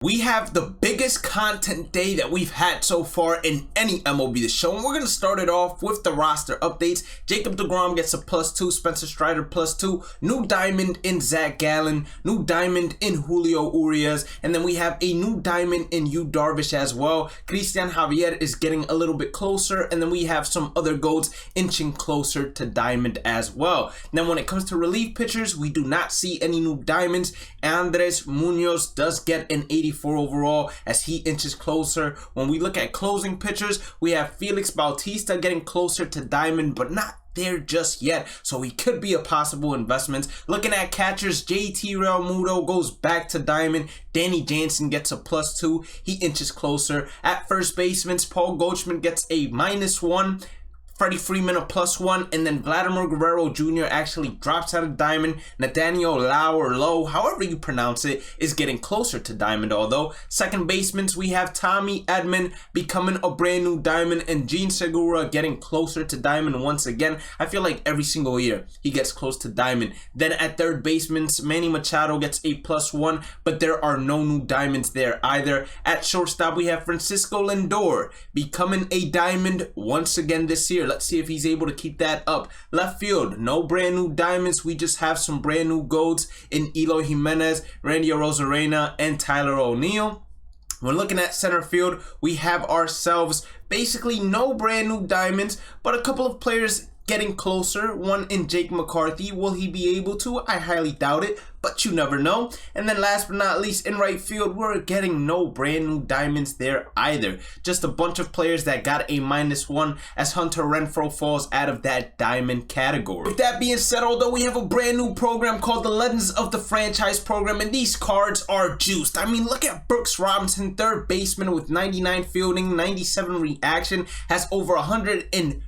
We have the biggest content day that we've had so far in any MLB The Show, and we're going to start it off with the roster updates. Jacob deGrom gets a +2, Spencer Strider +2, new diamond in Zach Gallen, new diamond in Julio Urias, and then we have a new diamond in Yu Darvish as well. Christian Javier is getting a little bit closer, and then we have some other golds inching closer to diamond as well. Then when it comes to relief pitchers, we do not see any new diamonds. Andres Munoz does get an 84 overall as he inches closer. When we look at closing pitchers, we have Felix Bautista getting closer to diamond, but not there just yet, so he could be a possible investment. Looking at catchers, JT Realmuto goes back to diamond. Danny Jansen gets a +2, he inches closer. At first baseman, Paul Goldschmidt gets a -1. Freddie Freeman a +1, and then Vladimir Guerrero Jr. actually drops out of diamond. Nathaniel Lowe, however you pronounce it, is getting closer to diamond. Although second basemen, we have Tommy Edman becoming a brand new diamond, and Gene Segura getting closer to diamond once again. I feel like every single year he gets close to diamond. Then at third baseman, Manny Machado gets a +1, but there are no new diamonds there either. At shortstop, we have Francisco Lindor becoming a diamond once again this year. Let's see if he's able to keep that up. Left field, no brand new diamonds. We just have some brand new golds in Eloy Jimenez, Randy Arozarena, and Tyler O'Neill. When looking at center field, we have ourselves basically no brand new diamonds, but a couple of players getting closer. One in Jake McCarthy. Will he be able to? I highly doubt it, but you never know. And then last but not least, in right field, we're getting no brand new diamonds there either. Just a bunch of players that got a -1 as Hunter Renfroe falls out of that diamond category. With that being said, although we have a brand new program called the Legends of the Franchise program, and these cards are juiced. I mean, look at Brooks Robinson, third baseman with 99 fielding, 97 reaction, has over 115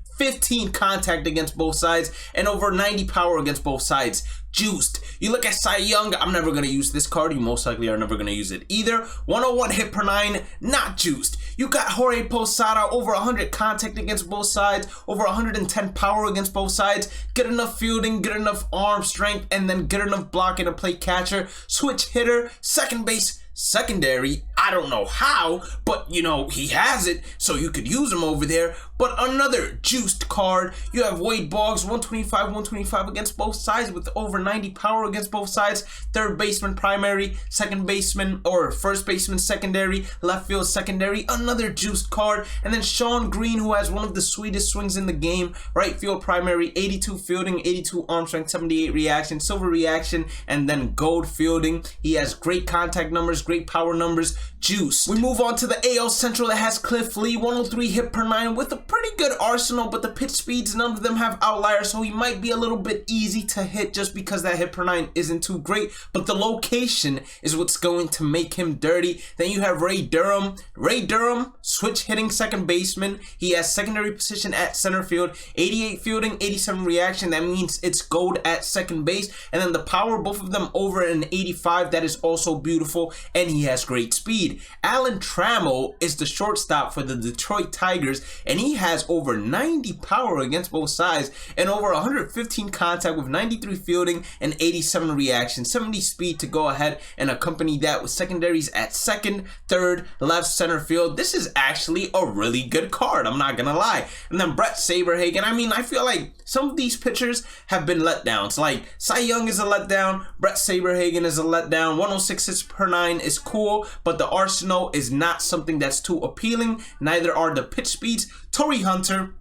contact against both sides and over 90 power against both sides. Juiced. You look at Cy Young, I'm never going to use this card. You most likely are never going to use it either. 101 hit per 9, not juiced. You got Jorge Posada, over 100 contact against both sides, over 110 power against both sides. Good enough fielding, good enough arm strength, and then good enough blocking to play catcher. Switch hitter, second base, secondary. I don't know how, but you know, he has it, so you could use him over there. But another juiced card, you have Wade Boggs, 125 against both sides with over 90 power against both sides. Third baseman primary, second baseman or first baseman secondary, left field secondary, another juiced card. And then Sean Green, who has one of the sweetest swings in the game, right field primary, 82 fielding, 82 arm strength, 78 reaction, silver reaction, and then gold fielding. He has great contact numbers, great power numbers, juice. We move on to the AL Central that has Cliff Lee, 103 hit per 9 with a pretty good arsenal, but the pitch speeds, none of them have outliers, so he might be a little bit easy to hit just because that hit per 9 isn't too great, but the location is what's going to make him dirty. Then you have Ray Durham. Ray Durham, switch hitting second baseman. He has secondary position at center field, 88 fielding, 87 reaction. That means it's gold at second base. And then the power, both of them over an 85. That is also beautiful, and he has great speed. Alan Trammell is the shortstop for the Detroit Tigers, and he has over 90 power against both sides and over 115 contact with 93 fielding and 87 reaction, 70 speed to go ahead and accompany that with secondaries at second, third, left, center field. This is actually a really good card, I'm not gonna lie. And then Brett Saberhagen, I mean, I feel like some of these pitchers have been letdowns. Like Cy Young is a letdown, Brett Saberhagen is a letdown. 106 hits per 9 is cool, but the arsenal is not something that's too appealing. Neither are the pitch speeds. Torrey Hunter,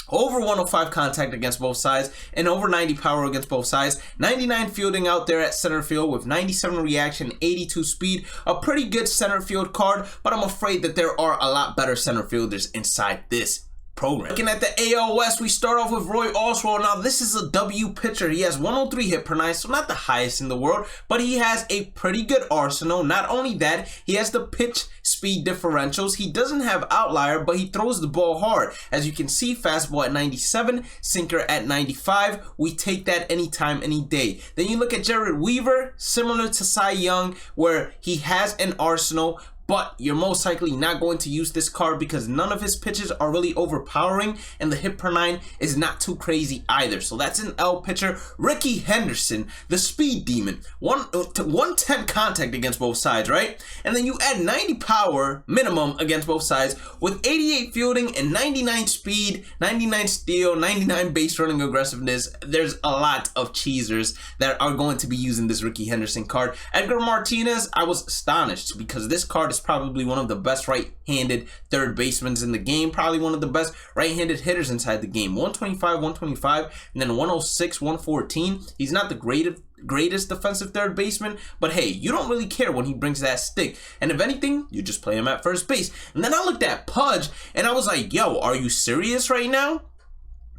over 105 contact against both sides and over 90 power against both sides. 99 fielding out there at center field with 97 reaction, 82 speed. A pretty good center field card, but I'm afraid that there are a lot better center fielders inside this program. Looking at the AL West, we start off with Roy Oswalt. Now, this is a W pitcher. He has 103 hit per 9, so not the highest in the world, but he has a pretty good arsenal. Not only that, he has the pitch speed differentials. He doesn't have outlier, but he throws the ball hard. As you can see, fastball at 97, sinker at 95. We take that anytime, any day. Then you look at Jared Weaver, similar to Cy Young, where he has an arsenal, but you're most likely not going to use this card because none of his pitches are really overpowering and the hit per 9 is not too crazy either. So that's an L pitcher. Ricky Henderson, the speed demon, 110 contact against both sides, right? And then you add 90 power minimum against both sides with 88 fielding and 99 speed, 99 steal, 99 base running aggressiveness. There's a lot of cheesers that are going to be using this Ricky Henderson card. Edgar Martinez, I was astonished because this card is probably one of the best right-handed third basemen in the game, probably one of the best right-handed hitters inside the game. 125, 125, and then 106, 114. He's not the greatest defensive third baseman, but hey, you don't really care when he brings that stick, and if anything, you just play him at first base. And then I looked at Pudge and I was like, yo, are you serious right now?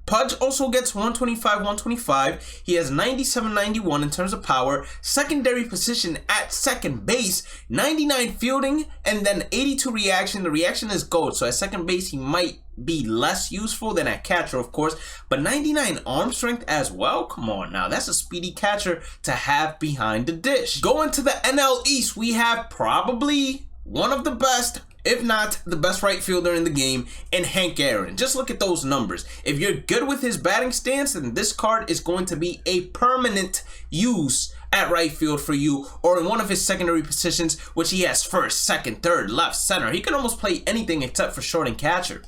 Pudge also gets 125, 125. He has 97, 91 in terms of power. Secondary position at second base, 99 fielding, and then 82 reaction. The reaction is gold, so at second base he might be less useful than at catcher, of course, but 99 arm strength as well. Come on now, that's a speedy catcher to have behind the dish. Going to the NL East, we have probably one of the best, if not the best right fielder in the game, in Hank Aaron. Just look at those numbers. If you're good with his batting stance, then this card is going to be a permanent use at right field for you, or in one of his secondary positions, which he has first, second, third, left, center. He can almost play anything except for short and catcher.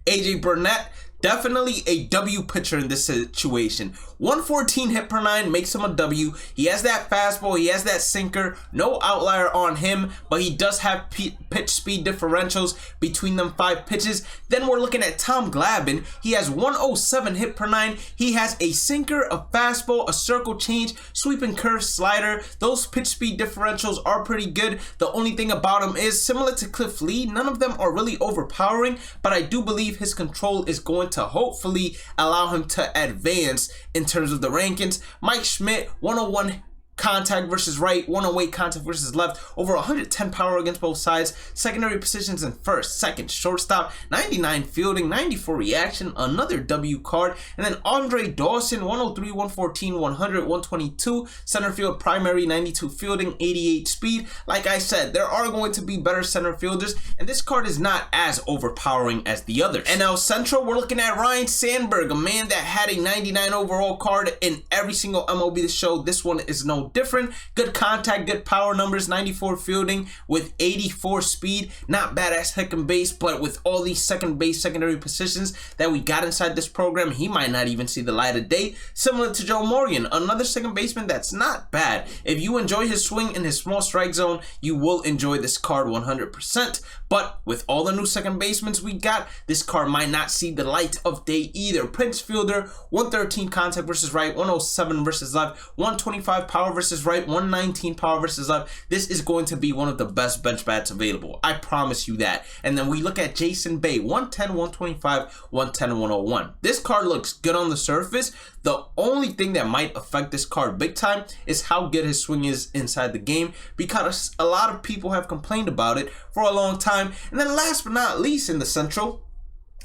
AJ Burnett, definitely a W pitcher in this situation. 114 hit per 9 makes him a W. He has that fastball, he has that sinker, no outlier on him, but he does have pitch speed differentials between them 5 pitches. Then we're looking at Tom Glavin. He has 107 hit per 9. He has a sinker, a fastball, a circle change, sweeping curve, slider. Those pitch speed differentials are pretty good. The only thing about him is, similar to Cliff Lee, none of them are really overpowering, but I do believe his control is going to hopefully allow him to advance in terms of the rankings. Mike Schmidt, 101 contact versus right, 108 contact versus left, over 110 power against both sides. Secondary positions in first, second, shortstop, 99 fielding, 94 reaction, another W card. And then Andre Dawson, 103, 114, 100, 122 center field, primary, 92 fielding, 88 speed. Like I said, there are going to be better center fielders, and this card is not as overpowering as the others. NL Central, we're looking at Ryne Sandberg, a man that had a 99 overall card in every single MLB The Show. This one is no different. Good contact, good power numbers, 94 fielding with 84 speed. Not bad at second base, but with all these second base secondary positions that we got inside this program, he might not even see the light of day. Similar to Joe Morgan, another second baseman that's not bad. If you enjoy his swing in his small strike zone, you will enjoy this card 100%. But with all the new second basemen we got, this card might not see the light of day either. Prince fielder, 113 contact versus right, 107 versus left, 125 power versus right, 119 power versus left. This is going to be one of the best bench bats available. I promise you that. And then we look at Jason Bay, 110, 125, 110, 101. This card looks good on the surface. The only thing that might affect this card big time is how good his swing is inside the game, because a lot of people have complained about it for a long time. And then last but not least in the Central,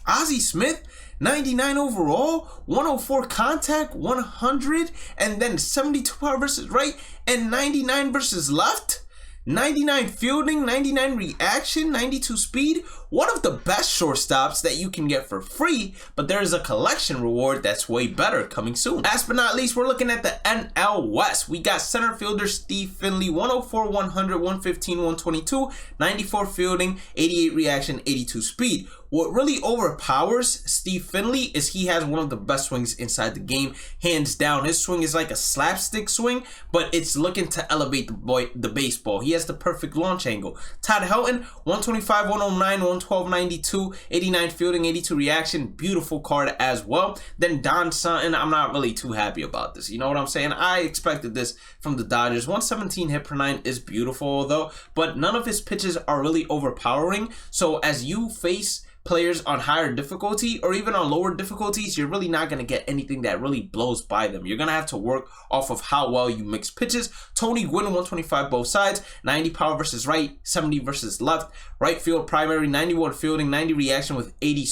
Ozzie Smith, 99 overall, 104 contact, 100, and then 72 power versus right, and 99 versus left. 99 fielding, 99 reaction, 92 speed. One of the best shortstops that you can get for free, but there is a collection reward that's way better coming soon. Last but not least, we're looking at the NL West. We got center fielder Steve Finley, 104, 100, 115, 122, 94 fielding, 88 reaction, 82 speed. What really overpowers Steve Finley is he has one of the best swings inside the game, hands down. His swing is like a slapstick swing, but it's looking to elevate the baseball. He has the perfect launch angle. Todd Helton, 125, 109, 112, 92, 89 fielding, 82 reaction. Beautiful card as well. Then Don Sutton, I'm not really too happy about this. You know what I'm saying? I expected this from the Dodgers. 117 hit per 9 is beautiful though, but none of his pitches are really overpowering. So as you face players on higher difficulty or even on lower difficulties, you're really not going to get anything that really blows by them. You're going to have to work off of how well you mix pitches. Tony Gwynn, 125 both sides, 90 power versus right, 70 versus left. Right field primary, 91 fielding, 90 reaction with 88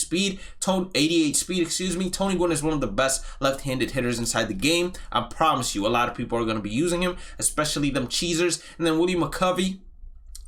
speed, excuse me. Tony Gwynn is one of the best left-handed hitters inside the game. I promise you, a lot of people are going to be using him, especially them cheesers. And then Willie McCovey,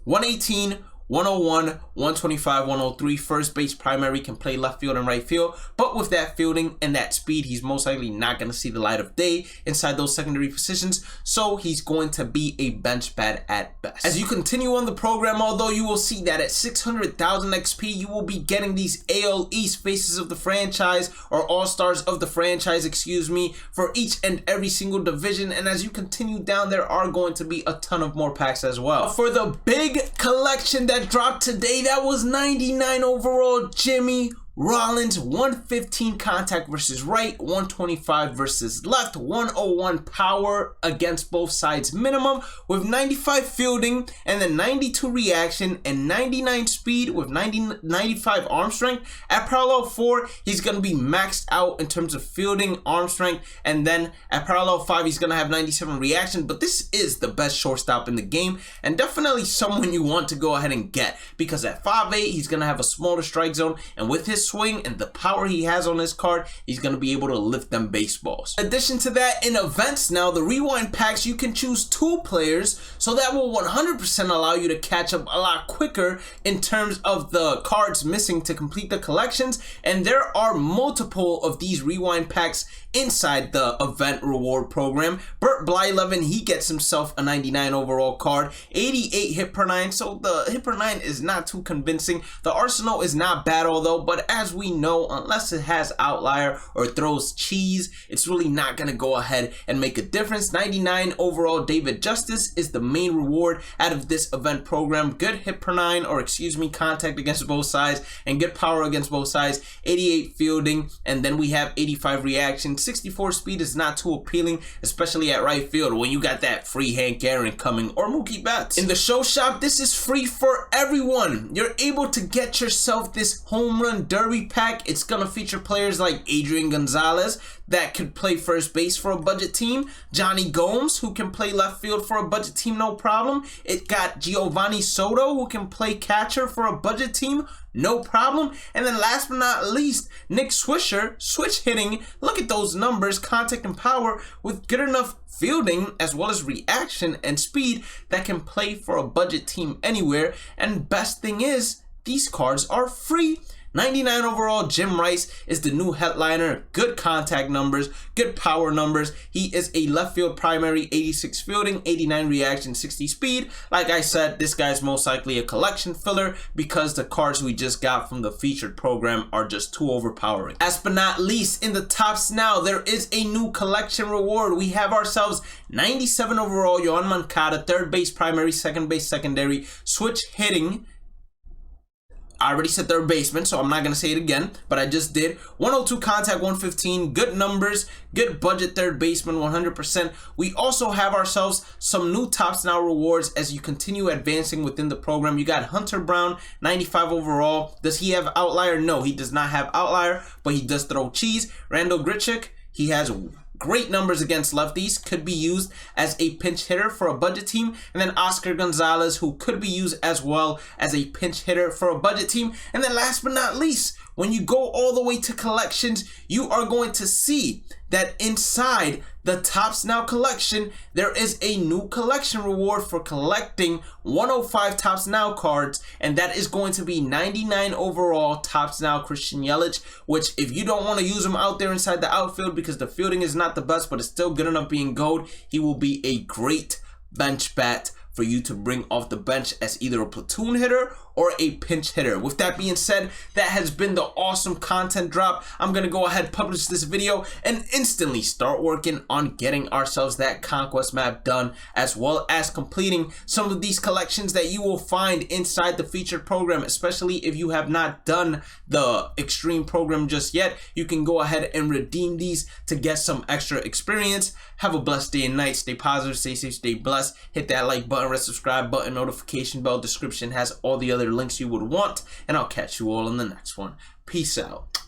118, 101, 125, 103. First base primary, can play left field and right field, but with that fielding and that speed, he's most likely not going to see the light of day inside those secondary positions, so he's going to be a bench bat at best. As you continue on the program, although you will see that at 600,000 XP, you will be getting these AL East faces of the franchise, or all-stars of the franchise, excuse me, for each and every single division, and as you continue down, there are going to be a ton of more packs as well. For the big collection that dropped today, that was 99 overall Jimmy Rollins, 115 contact versus right, 125 versus left, 101 power against both sides minimum, with 95 fielding and then 92 reaction and 99 speed with 95 arm strength. At parallel 4, he's going to be maxed out in terms of fielding, arm strength, and then at parallel 5, he's going to have 97 reaction. But this is the best shortstop in the game, and definitely someone you want to go ahead and get, because at 5'8", he's going to have a smaller strike zone, and with his swing and the power he has on his card, he's going to be able to lift them baseballs. In addition to that, in events now, the rewind packs, you can choose 2 players, so that will 100% allow you to catch up a lot quicker in terms of the cards missing to complete the collections. And there are multiple of these rewind packs inside the event reward program. Bhlademyst, he gets himself a 99 overall card, 88 hit per 9, so the hit per 9 is not too convincing. The arsenal is not bad although, but as we know, unless it has outlier or throws cheese, it's really not going to go ahead and make a difference. 99 overall David Justice is the main reward out of this event program. Good hit per 9, or excuse me, contact against both sides, and good power against both sides. 88 fielding, and then we have 85 reaction. 64 speed is not too appealing, especially at right field when you got that free Hank Aaron coming or Mookie Betts. In the show shop, this is free for everyone. You're able to get yourself this home run derby pack. It's gonna feature players like Adrian Gonzalez that could play first base for a budget team, Johnny Gomes, who can play left field for a budget team, no problem. It got Giovanni Soto, who can play catcher for a budget team, no problem. And then last but not least, Nick Swisher, switch hitting. Look at those numbers, contact and power, with good enough fielding as well as reaction and speed that can play for a budget team anywhere. And best thing is, these cards are free. 99 overall Jim Rice is the new headliner. Good contact numbers, good power numbers. He is a left field primary, 86 fielding, 89 reaction, 60 speed. Like I said, this guy's most likely a collection filler because the cards we just got from the featured program are just too overpowering. Last but not least, in the tops now, there is a new collection reward. We have ourselves 97 overall Yoan Moncada, third base primary, second base secondary, switch hitting. I already said third baseman, so I'm not going to say it again, but I just did. 102 contact, 115, good numbers, good budget third baseman, 100%. We also have ourselves some new tops now rewards as you continue advancing within the program. You got Hunter Brown, 95 overall. Does he have outlier? No, he does not have outlier, but he does throw cheese. Randall Grichuk, he has great numbers against lefties, could be used as a pinch hitter for a budget team. And then Oscar Gonzalez, who could be used as well as a pinch hitter for a budget team. And then last but not least, when you go all the way to collections, you are going to see that inside the Tops Now collection, there is a new collection reward for collecting 105 Tops Now cards, and that is going to be 99 overall Tops Now Christian Yelich, which if you don't want to use him out there inside the outfield because the fielding is not the best, but it's still good enough being gold, he will be a great bench bat for you to bring off the bench as either a platoon hitter or a pinch hitter. With that being said, that has been the awesome content drop. I'm gonna go ahead, publish this video, and instantly start working on getting ourselves that conquest map done, as well as completing some of these collections that you will find inside the featured program. Especially if you have not done the extreme program just yet, you can go ahead and redeem these to get some extra experience. Have a blessed day and night. Stay positive, stay safe, stay blessed. Hit that like button, red subscribe button, notification bell. Description has all the other links you would want, and I'll catch you all in the next one. Peace out.